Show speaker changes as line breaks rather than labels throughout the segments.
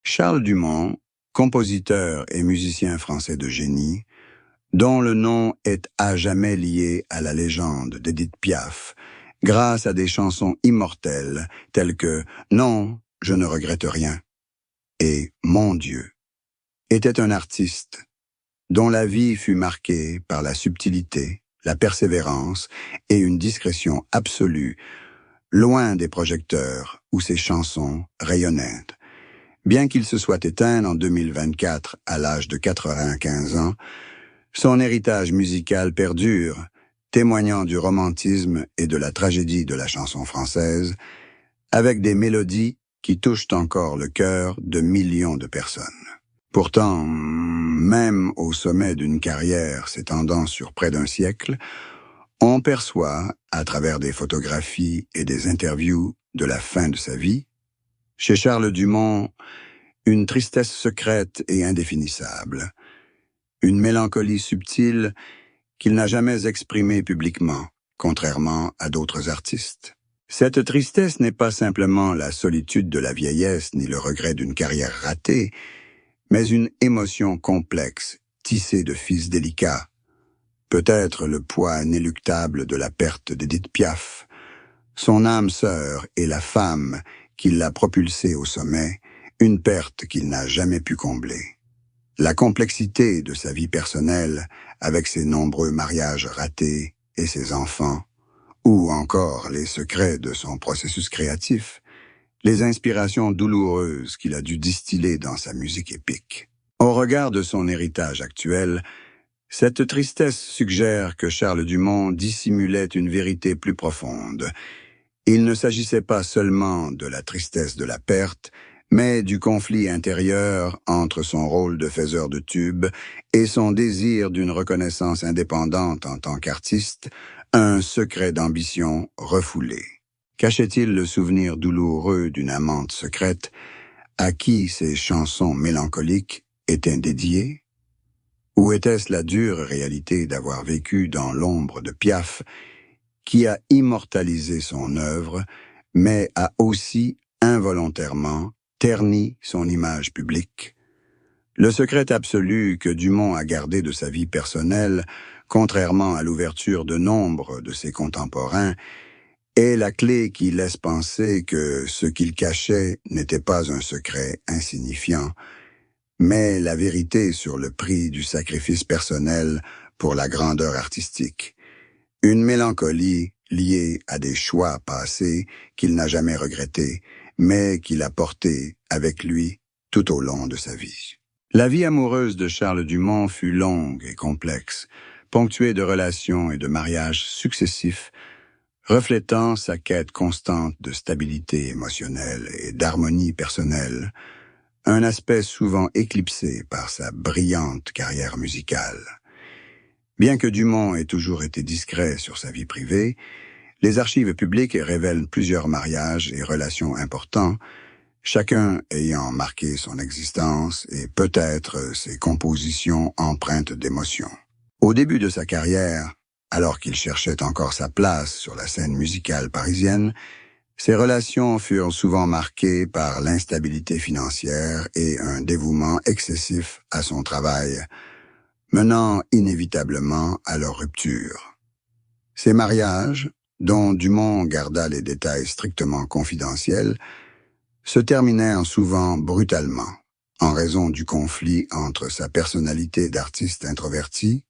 Charles Dumont, compositeur et musicien français de génie, dont le nom est à jamais lié à la légende d'Édith Piaf, grâce à des chansons immortelles telles que « Non, je ne regrette rien » et « Mon Dieu », était un artiste dont la vie fut marquée par la subtilité, la persévérance et une discrétion absolue, loin des projecteurs où ses chansons rayonnaient. Bien qu'il se soit éteint en 2024 à l'âge de 95 ans, son héritage musical perdure, témoignant du romantisme et de la tragédie de la chanson française, avec des mélodies qui touchent encore le cœur de millions de personnes. Pourtant, même au sommet d'une carrière s'étendant sur près d'un siècle, on perçoit, à travers des photographies et des interviews de la fin de sa vie, chez Charles Dumont, une tristesse secrète et indéfinissable, une mélancolie subtile qu'il n'a jamais exprimée publiquement, contrairement à d'autres artistes. Cette tristesse n'est pas simplement la solitude de la vieillesse ni le regret d'une carrière ratée, mais une émotion complexe, tissée de fils délicats. Peut-être le poids inéluctable de la perte d'Édith Piaf, son âme sœur et la femme qui l'a propulsé au sommet, une perte qu'il n'a jamais pu combler. La complexité de sa vie personnelle, avec ses nombreux mariages ratés et ses enfants, ou encore les secrets de son processus créatif, les inspirations douloureuses qu'il a dû distiller dans sa musique épique. Au regard de son héritage actuel, cette tristesse suggère que Charles Dumont dissimulait une vérité plus profonde. Il ne s'agissait pas seulement de la tristesse de la perte, mais du conflit intérieur entre son rôle de faiseur de tubes et son désir d'une reconnaissance indépendante en tant qu'artiste, un secret d'ambition refoulé. Cachait-il le souvenir douloureux d'une amante secrète à qui ses chansons mélancoliques étaient dédiées? Ou était-ce la dure réalité d'avoir vécu dans l'ombre de Piaf, qui a immortalisé son œuvre, mais a aussi involontairement terni son image publique? Le secret absolu que Dumont a gardé de sa vie personnelle, contrairement à l'ouverture de nombre de ses contemporains, est la clé qui laisse penser que ce qu'il cachait n'était pas un secret insignifiant, mais la vérité sur le prix du sacrifice personnel pour la grandeur artistique. Une mélancolie liée à des choix passés qu'il n'a jamais regrettés, mais qu'il a portés avec lui tout au long de sa vie. La vie amoureuse de Charles Dumont fut longue et complexe, ponctuée de relations et de mariages successifs, reflétant sa quête constante de stabilité émotionnelle et d'harmonie personnelle, un aspect souvent éclipsé par sa brillante carrière musicale. Bien que Dumont ait toujours été discret sur sa vie privée, les archives publiques révèlent plusieurs mariages et relations importants, chacun ayant marqué son existence et peut-être ses compositions empreintes d'émotion. Au début de sa carrière, alors qu'il cherchait encore sa place sur la scène musicale parisienne, ses relations furent souvent marquées par l'instabilité financière et un dévouement excessif à son travail, menant inévitablement à leur rupture. Ces mariages, dont Dumont garda les détails strictement confidentiels, se terminèrent souvent brutalement, en raison du conflit entre sa personnalité d'artiste introverti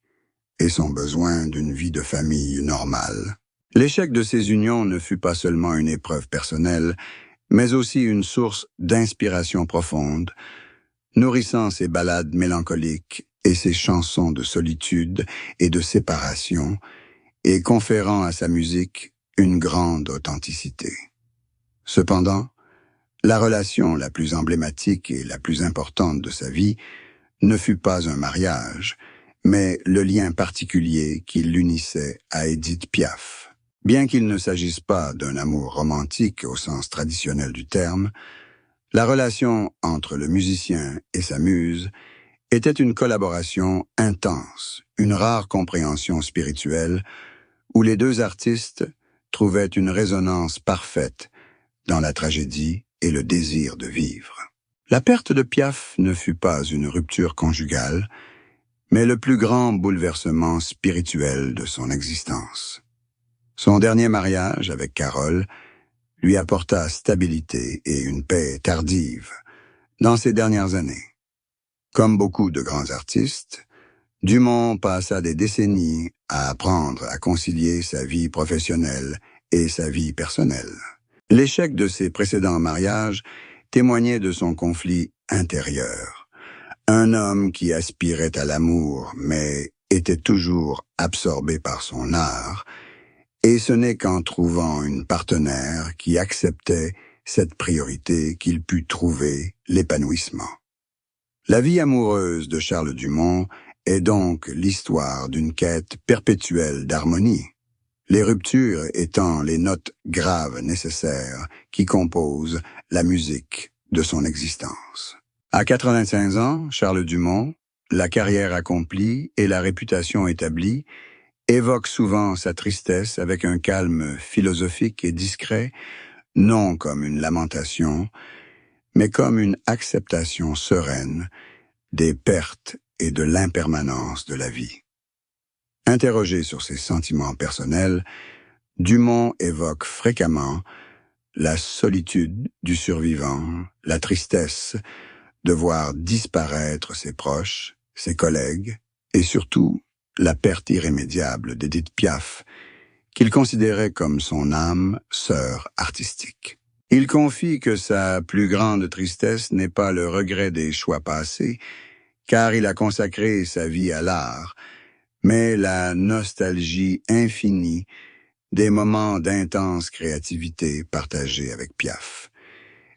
et son besoin d'une vie de famille normale. L'échec de ces unions ne fut pas seulement une épreuve personnelle, mais aussi une source d'inspiration profonde, nourrissant ses ballades mélancoliques et ses chansons de solitude et de séparation, et conférant à sa musique une grande authenticité. Cependant, la relation la plus emblématique et la plus importante de sa vie ne fut pas un mariage, mais le lien particulier qui l'unissait à Édith Piaf. Bien qu'il ne s'agisse pas d'un amour romantique au sens traditionnel du terme, la relation entre le musicien et sa muse était une collaboration intense, une rare compréhension spirituelle, où les deux artistes trouvaient une résonance parfaite dans la tragédie et le désir de vivre. La perte de Piaf ne fut pas une rupture conjugale, mais le plus grand bouleversement spirituel de son existence. Son dernier mariage avec Carole lui apporta stabilité et une paix tardive dans ses dernières années. Comme beaucoup de grands artistes, Dumont passa des décennies à apprendre à concilier sa vie professionnelle et sa vie personnelle. L'échec de ses précédents mariages témoignait de son conflit intérieur. Un homme qui aspirait à l'amour, mais était toujours absorbé par son art, et ce n'est qu'en trouvant une partenaire qui acceptait cette priorité qu'il put trouver l'épanouissement. La vie amoureuse de Charles Dumont est donc l'histoire d'une quête perpétuelle d'harmonie, les ruptures étant les notes graves nécessaires qui composent la musique de son existence. À 85 ans, Charles Dumont, la carrière accomplie et la réputation établie, évoque souvent sa tristesse avec un calme philosophique et discret, non comme une lamentation, mais comme une acceptation sereine des pertes et de l'impermanence de la vie. Interrogé sur ses sentiments personnels, Dumont évoque fréquemment la solitude du survivant, la tristesse de voir disparaître ses proches, ses collègues, et surtout la perte irrémédiable d'Édith Piaf, qu'il considérait comme son âme sœur artistique. Il confie que sa plus grande tristesse n'est pas le regret des choix passés, car il a consacré sa vie à l'art, mais la nostalgie infinie des moments d'intense créativité partagés avec Piaf.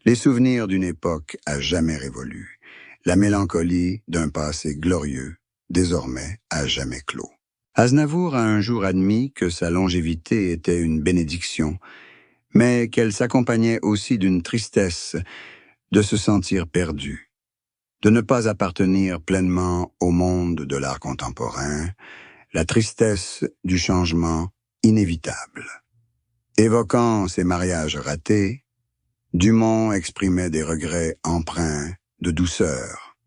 Les souvenirs d'une époque à jamais révolue, la mélancolie d'un passé glorieux, désormais à jamais clos. Aznavour a un jour admis que sa longévité était une bénédiction, mais qu'elle s'accompagnait aussi d'une tristesse de se sentir perdu, de ne pas appartenir pleinement au monde de l'art contemporain, la tristesse du changement inévitable. Évoquant ses mariages ratés, Dumont exprimait des regrets empreints de douceur,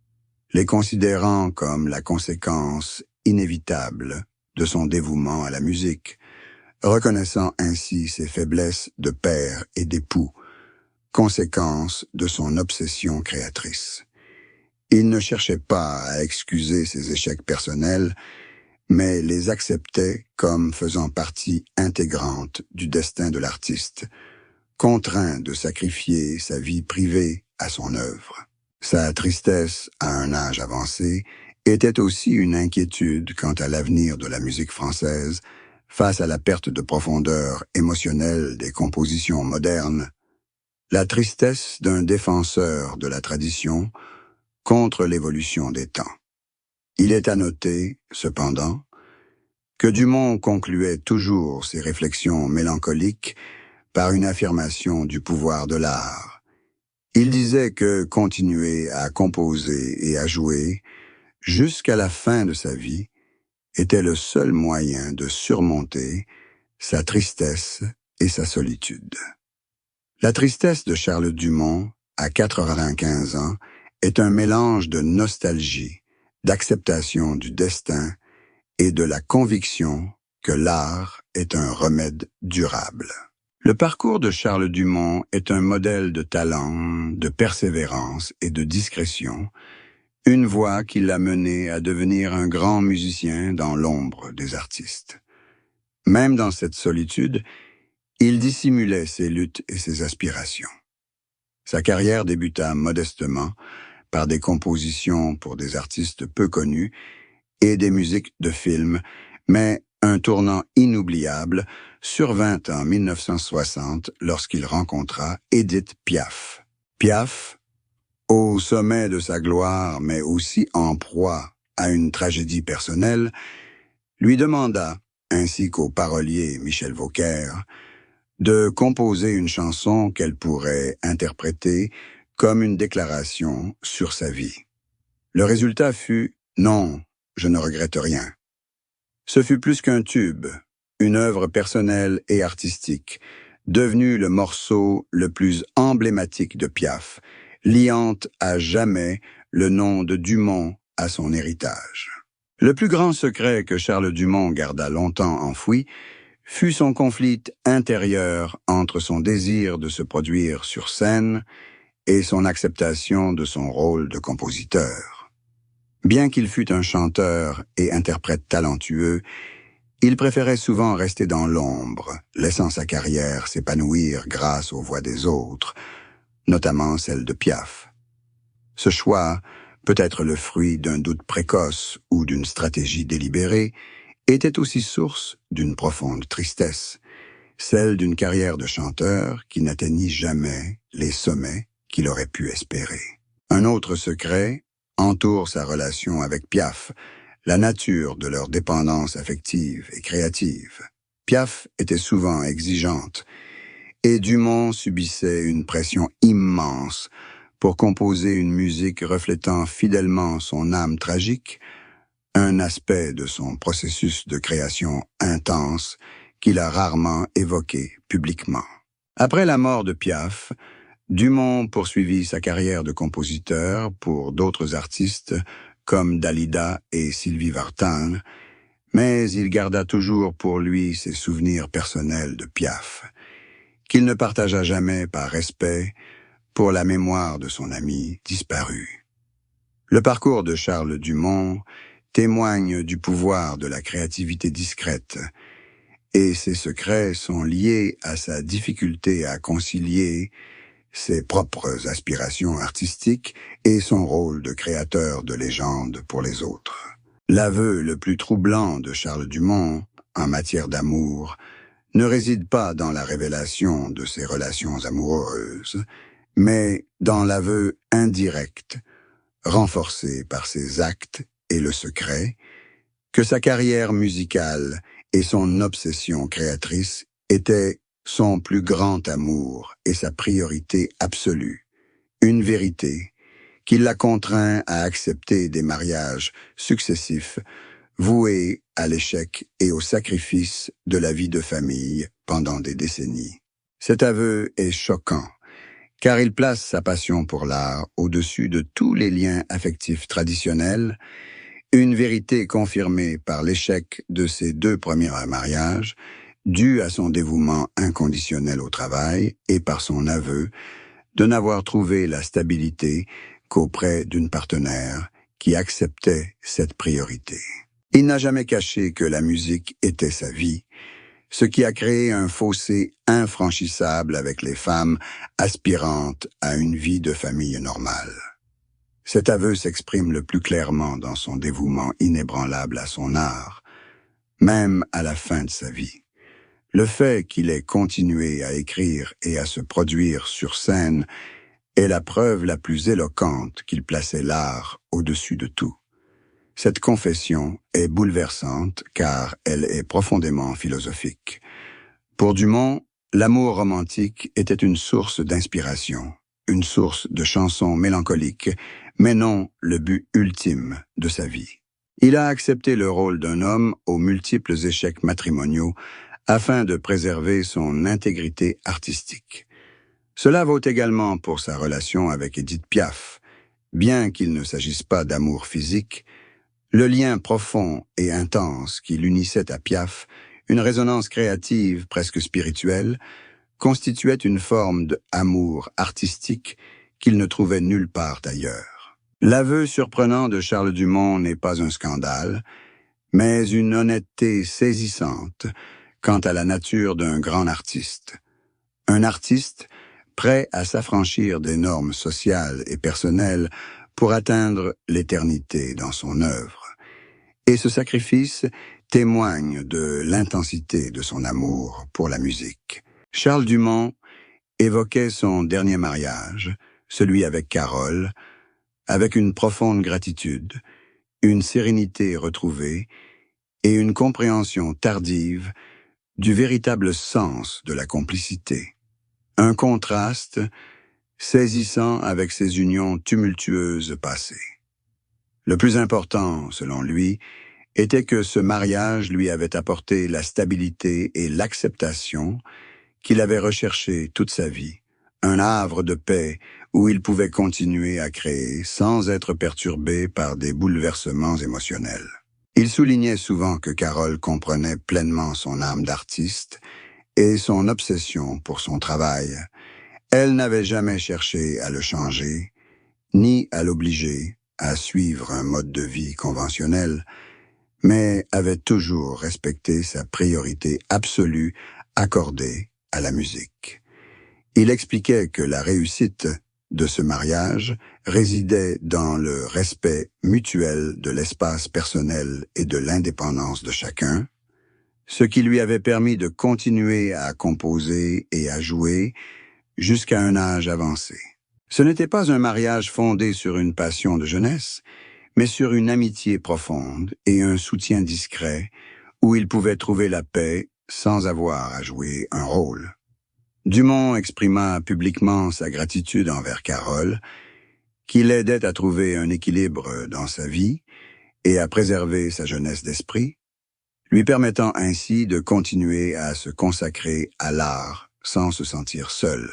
les considérant comme la conséquence inévitable de son dévouement à la musique, reconnaissant ainsi ses faiblesses de père et d'époux, conséquence de son obsession créatrice. Il ne cherchait pas à excuser ses échecs personnels, mais les acceptait comme faisant partie intégrante du destin de l'artiste, contraint de sacrifier sa vie privée à son œuvre. Sa tristesse, à un âge avancé, était aussi une inquiétude quant à l'avenir de la musique française face à la perte de profondeur émotionnelle des compositions modernes, la tristesse d'un défenseur de la tradition contre l'évolution des temps. Il est à noter, cependant, que Dumont concluait toujours ses réflexions mélancoliques par une affirmation du pouvoir de l'art. Il disait que continuer à composer et à jouer jusqu'à la fin de sa vie était le seul moyen de surmonter sa tristesse et sa solitude. La tristesse de Charles Dumont, à 95 ans, est un mélange de nostalgie, d'acceptation du destin et de la conviction que l'art est un remède durable. Le parcours de Charles Dumont est un modèle de talent, de persévérance et de discrétion, une voie qui l'a mené à devenir un grand musicien dans l'ombre des artistes. Même dans cette solitude, il dissimulait ses luttes et ses aspirations. Sa carrière débuta modestement par des compositions pour des artistes peu connus et des musiques de films, mais un tournant inoubliable survint en 1960 lorsqu'il rencontra Édith Piaf. Piaf, au sommet de sa gloire, mais aussi en proie à une tragédie personnelle, lui demanda, ainsi qu'au parolier Michel Vaucaire, de composer une chanson qu'elle pourrait interpréter comme une déclaration sur sa vie. Le résultat fut « Non, je ne regrette rien ». Ce fut plus qu'un tube, une œuvre personnelle et artistique, devenue le morceau le plus emblématique de Piaf, liant à jamais le nom de Dumont à son héritage. Le plus grand secret que Charles Dumont garda longtemps enfoui fut son conflit intérieur entre son désir de se produire sur scène et son acceptation de son rôle de compositeur. Bien qu'il fût un chanteur et interprète talentueux, il préférait souvent rester dans l'ombre, laissant sa carrière s'épanouir grâce aux voix des autres, notamment celle de Piaf. Ce choix, peut-être le fruit d'un doute précoce ou d'une stratégie délibérée, était aussi source d'une profonde tristesse, celle d'une carrière de chanteur qui n'atteignit jamais les sommets qu'il aurait pu espérer. Un autre secret entoure sa relation avec Piaf, la nature de leur dépendance affective et créative. Piaf était souvent exigeante, et Dumont subissait une pression immense pour composer une musique reflétant fidèlement son âme tragique, un aspect de son processus de création intense qu'il a rarement évoqué publiquement. Après la mort de Piaf, Dumont poursuivit sa carrière de compositeur pour d'autres artistes comme Dalida et Sylvie Vartan, mais il garda toujours pour lui ses souvenirs personnels de Piaf, qu'il ne partagea jamais par respect pour la mémoire de son ami disparu. Le parcours de Charles Dumont témoigne du pouvoir de la créativité discrète, et ses secrets sont liés à sa difficulté à concilier ses propres aspirations artistiques et son rôle de créateur de légende pour les autres. L'aveu le plus troublant de Charles Dumont, en matière d'amour, ne réside pas dans la révélation de ses relations amoureuses, mais dans l'aveu indirect, renforcé par ses actes et le secret, que sa carrière musicale et son obsession créatrice étaient son plus grand amour et sa priorité absolue, une vérité qui l'a contraint à accepter des mariages successifs voués à l'échec et au sacrifice de la vie de famille pendant des décennies. Cet aveu est choquant, car il place sa passion pour l'art au-dessus de tous les liens affectifs traditionnels, une vérité confirmée par l'échec de ses 2 premiers mariages, dû à son dévouement inconditionnel au travail et par son aveu de n'avoir trouvé la stabilité qu'auprès d'une partenaire qui acceptait cette priorité. Il n'a jamais caché que la musique était sa vie, ce qui a créé un fossé infranchissable avec les femmes aspirantes à une vie de famille normale. Cet aveu s'exprime le plus clairement dans son dévouement inébranlable à son art, même à la fin de sa vie. Le fait qu'il ait continué à écrire et à se produire sur scène est la preuve la plus éloquente qu'il plaçait l'art au-dessus de tout. Cette confession est bouleversante car elle est profondément philosophique. Pour Dumont, l'amour romantique était une source d'inspiration, une source de chansons mélancoliques, mais non le but ultime de sa vie. Il a accepté le rôle d'un homme aux multiples échecs matrimoniaux afin de préserver son intégrité artistique. Cela vaut également pour sa relation avec Édith Piaf. Bien qu'il ne s'agisse pas d'amour physique, le lien profond et intense qui l'unissait à Piaf, une résonance créative presque spirituelle, constituait une forme d'amour artistique qu'il ne trouvait nulle part ailleurs. L'aveu surprenant de Charles Dumont n'est pas un scandale, mais une honnêteté saisissante quant à la nature d'un grand artiste. Un artiste prêt à s'affranchir des normes sociales et personnelles pour atteindre l'éternité dans son œuvre. Et ce sacrifice témoigne de l'intensité de son amour pour la musique. Charles Dumont évoquait son dernier mariage, celui avec Carole, avec une profonde gratitude, une sérénité retrouvée et une compréhension tardive du véritable sens de la complicité. Un contraste saisissant avec ses unions tumultueuses passées. Le plus important, selon lui, était que ce mariage lui avait apporté la stabilité et l'acceptation qu'il avait recherché toute sa vie, un havre de paix où il pouvait continuer à créer sans être perturbé par des bouleversements émotionnels. Il soulignait souvent que Carole comprenait pleinement son âme d'artiste et son obsession pour son travail. Elle n'avait jamais cherché à le changer, ni à l'obliger à suivre un mode de vie conventionnel, mais avait toujours respecté sa priorité absolue accordée à la musique. Il expliquait que la réussite de ce mariage résidait dans le respect mutuel de l'espace personnel et de l'indépendance de chacun, ce qui lui avait permis de continuer à composer et à jouer jusqu'à un âge avancé. Ce n'était pas un mariage fondé sur une passion de jeunesse, mais sur une amitié profonde et un soutien discret où il pouvait trouver la paix sans avoir à jouer un rôle. Dumont exprima publiquement sa gratitude envers Carole, qui l'aidait à trouver un équilibre dans sa vie et à préserver sa jeunesse d'esprit, lui permettant ainsi de continuer à se consacrer à l'art sans se sentir seul.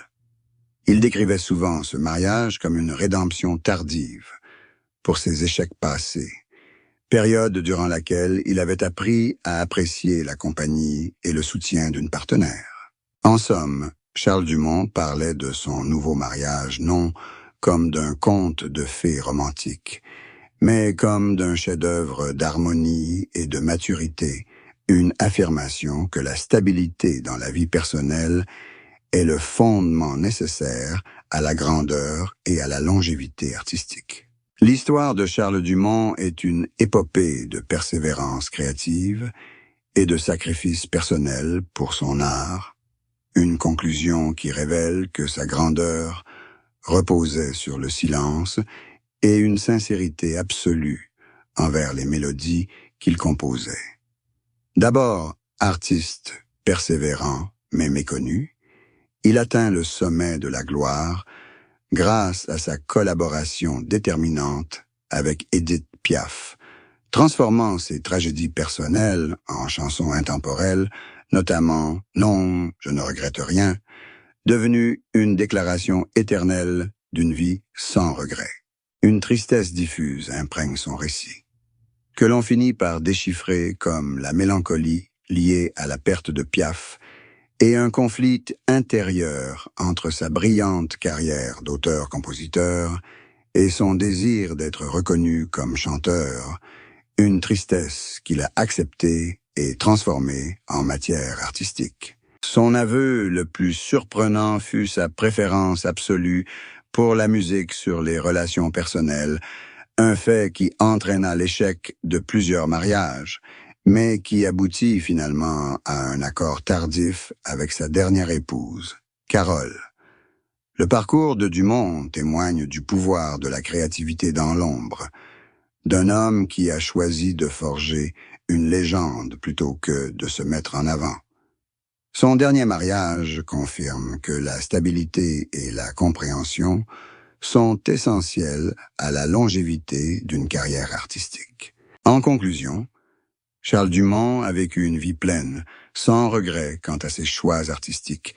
Il décrivait souvent ce mariage comme une rédemption tardive pour ses échecs passés, période durant laquelle il avait appris à apprécier la compagnie et le soutien d'une partenaire. En somme, Charles Dumont parlait de son nouveau mariage non comme d'un conte de fées romantique, mais comme d'un chef-d'œuvre d'harmonie et de maturité, une affirmation que la stabilité dans la vie personnelle est le fondement nécessaire à la grandeur et à la longévité artistique. L'histoire de Charles Dumont est une épopée de persévérance créative et de sacrifice personnel pour son art, une conclusion qui révèle que sa grandeur reposait sur le silence et une sincérité absolue envers les mélodies qu'il composait. D'abord artiste persévérant mais méconnu, il atteint le sommet de la gloire grâce à sa collaboration déterminante avec Édith Piaf, transformant ses tragédies personnelles en chansons intemporelles, notamment « Non, je ne regrette rien », devenue une déclaration éternelle d'une vie sans regret. Une tristesse diffuse imprègne son récit, que l'on finit par déchiffrer comme la mélancolie liée à la perte de Piaf et un conflit intérieur entre sa brillante carrière d'auteur-compositeur et son désir d'être reconnu comme chanteur, une tristesse qu'il a acceptée et transformée en matière artistique. Son aveu le plus surprenant fut sa préférence absolue pour la musique sur les relations personnelles, un fait qui entraîna l'échec de plusieurs mariages, mais qui aboutit finalement à un accord tardif avec sa dernière épouse, Carole. Le parcours de Dumont témoigne du pouvoir de la créativité dans l'ombre, d'un homme qui a choisi de forger une légende plutôt que de se mettre en avant. Son dernier mariage confirme que la stabilité et la compréhension sont essentielles à la longévité d'une carrière artistique. En conclusion, Charles Dumont a vécu une vie pleine, sans regret quant à ses choix artistiques,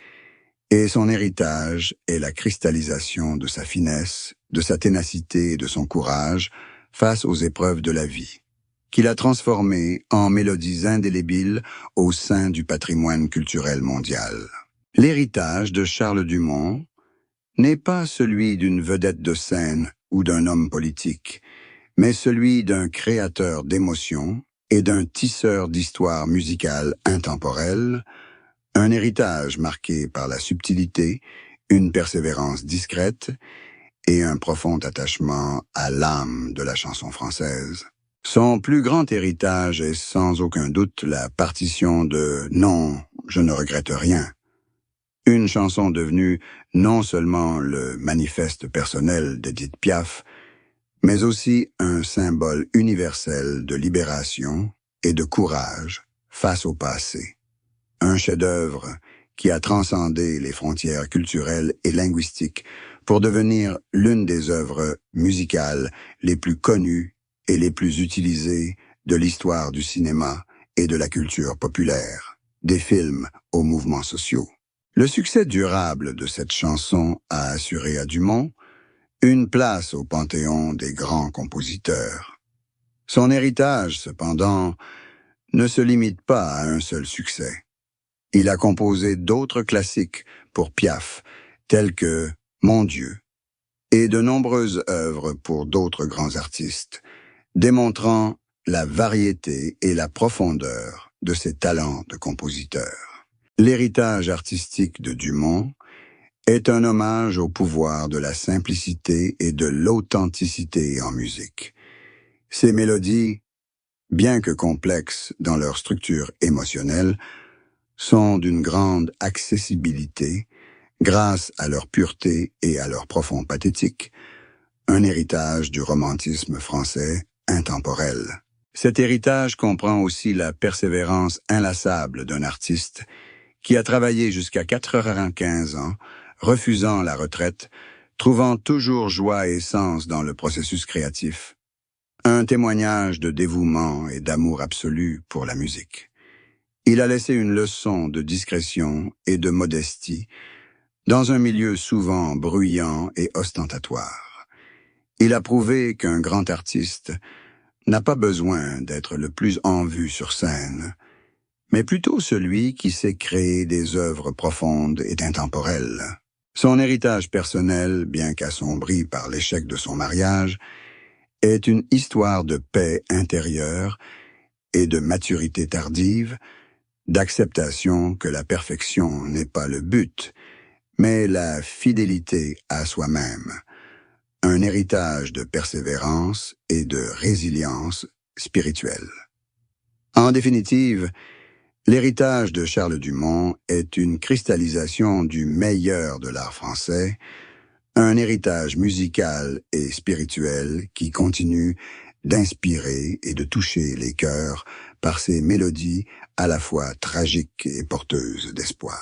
et son héritage est la cristallisation de sa finesse, de sa ténacité et de son courage face aux épreuves de la vie, qu'il a transformées en mélodies indélébiles au sein du patrimoine culturel mondial. L'héritage de Charles Dumont n'est pas celui d'une vedette de scène ou d'un homme politique, mais celui d'un créateur d'émotions et d'un tisseur d'histoires musicales intemporelles, un héritage marqué par la subtilité, une persévérance discrète et un profond attachement à l'âme de la chanson française. Son plus grand héritage est sans aucun doute la partition de « Non, je ne regrette rien », une chanson devenue non seulement le manifeste personnel d'Édith Piaf, mais aussi un symbole universel de libération et de courage face au passé. Un chef-d'œuvre qui a transcendé les frontières culturelles et linguistiques pour devenir l'une des œuvres musicales les plus connues et les plus utilisées de l'histoire du cinéma et de la culture populaire, des films aux mouvements sociaux. Le succès durable de cette chanson a assuré à Dumont une place au panthéon des grands compositeurs. Son héritage, cependant, ne se limite pas à un seul succès. Il a composé d'autres classiques pour Piaf, tels que Mon Dieu, et de nombreuses œuvres pour d'autres grands artistes, démontrant la variété et la profondeur de ses talents de compositeur. L'héritage artistique de Dumont est un hommage au pouvoir de la simplicité et de l'authenticité en musique. Ces mélodies, bien que complexes dans leur structure émotionnelle, sont d'une grande accessibilité grâce à leur pureté et à leur profond pathétique, un héritage du romantisme français intemporel. Cet héritage comprend aussi la persévérance inlassable d'un artiste qui a travaillé jusqu'à 95 ans, refusant la retraite, trouvant toujours joie et sens dans le processus créatif. Un témoignage de dévouement et d'amour absolu pour la musique. Il a laissé une leçon de discrétion et de modestie dans un milieu souvent bruyant et ostentatoire. Il a prouvé qu'un grand artiste n'a pas besoin d'être le plus en vue sur scène, mais plutôt celui qui sait créer des œuvres profondes et intemporelles. Son héritage personnel, bien qu'assombri par l'échec de son mariage, est une histoire de paix intérieure et de maturité tardive, d'acceptation que la perfection n'est pas le but, mais la fidélité à soi-même, un héritage de persévérance et de résilience spirituelle. En définitive, l'héritage de Charles Dumont est une cristallisation du meilleur de l'art français, un héritage musical et spirituel qui continue d'inspirer et de toucher les cœurs par ses mélodies à la fois tragiques et porteuses d'espoir.